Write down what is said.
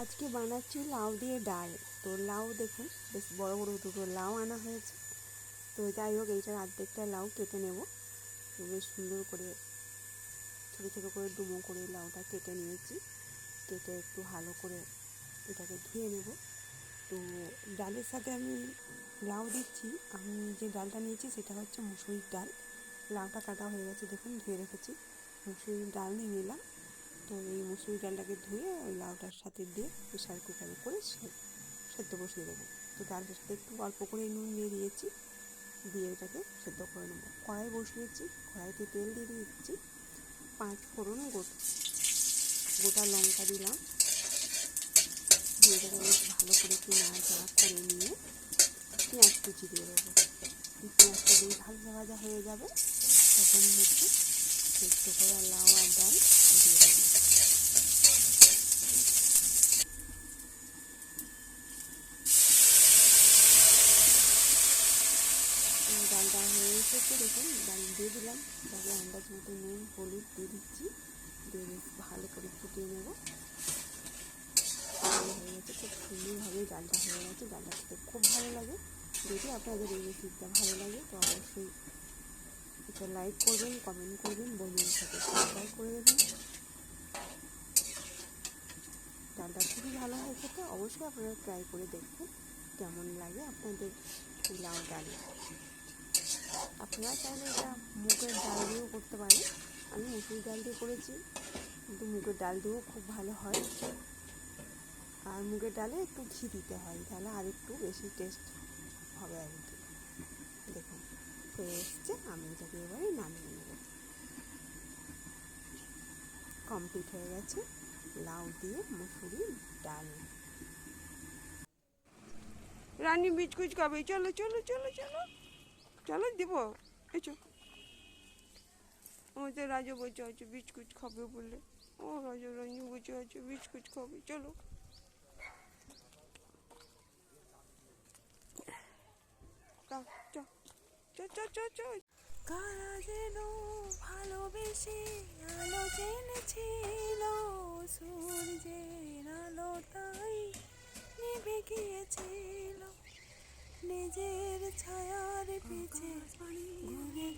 আজকে বানাচ্ছি লাউ দিয়ে ডাল। তো লাউ দেখুন বেশ বড় বড় দুটো লাউ আনা হয়েছে। তো যাই হোক এইটার অর্ধেকটা লাউ কেটে নেব। তো বেশ সুন্দর করে ছোটো ছোটো করে ডুমো করে লাউটা কেটে নিয়েছি। কেটে একটু ভালো করে এটাকে ধুয়ে নেব। তো ডালের সাথে আমি লাউ দিচ্ছি। আমি যে ডালটা নিয়েছি সেটা হচ্ছে মুসুরির ডাল। লাউটা কাটা হয়ে গেছে, দেখুন ধুয়ে রেখেছি। মুসুরির ডাল নিয়ে নিলাম। তো এই মুসুরি ডালটাকে ধুয়ে ওই লাউটার সাথে দিয়ে প্রেশার কুকারে করে সেদ্ধ বসিয়ে দেবো। তো ডালটার সাথে একটু অল্প করে নুন দিয়ে দিয়েছি, দিয়ে এটাকে সেদ্ধ করে নেবো। কড়াই বসিয়েছি, কড়াইতে তেল দিয়ে দিচ্ছি। 5 ফোড়ন গোটা লঙ্কা দিলাম, দিয়ে এটাকে বেশ ভালো করে একটু নাড়াচাড়া করে নিয়ে পেঁয়াজ কুচি দিয়ে দেবো। পেঁয়াজটা দিয়ে ভাজা ভাজা হয়ে যাবে, তখন হচ্ছে সেদ্ধ করা লাউ আর ডাল দিয়ে দেবো। ডালটা হয়ে এসেছে, দেখুন ডাল দিয়ে দিলাম। ডালে আন্দাজ মতো নুন হলুদ দিয়ে দিচ্ছি, দিয়ে বেশ ভালো করে ফুটিয়ে নেব। হয়ে গেছে, খুব সুন্দরভাবে ডালটা হয়ে গেছে। ডালটা খেতে খুব ভালো লাগে। যদি আপনাদের এই রেসিপিটা ভালো লাগে তো অবশ্যই এটা লাইক করবেন, কমেন্ট করবেন, বন্ধুদের সাথে শেয়ার করে দেবেন। ডালটা খুবই ভালো হয় খেতে, অবশ্যই আপনারা ট্রাই করে দেখবেন কেমন লাগে আপনাদের লাউ ডাল। আপনারা চাইলে এটা মুগের ডাল দিয়েও করতে পারেন। আমি মুসুরি ডাল দিয়ে করেছি, কিন্তু মুগের ডাল দিয়েও খুব ভালো হয়। আর মুগের ডালে একটু ঘি দিতে হয়, তাহলে আর একটু বেশি টেস্ট হবে আর কি। দেখুন হয়ে এসছে, আমি এটাকে এবারে নামিয়ে নেব। কমপ্লিট হয়ে গেছে লাউ দিয়ে মুসুরি ডাল। রানী বিচকুচ খাবে, চলো চলো চলো চলো চলো দিব। এসো, আমাদের রাজা বসে আছে বিস্কুট খাবে বলে। ও রাজা রানী বসে আছে বিস্কুট খাবে, চলো। কারা যেন ভালোবেসে আলো জেনেছিল, সূর্যের আলো তাই নিভে গিয়েছিল। নিজের ছায়ার পিছে ঘুরে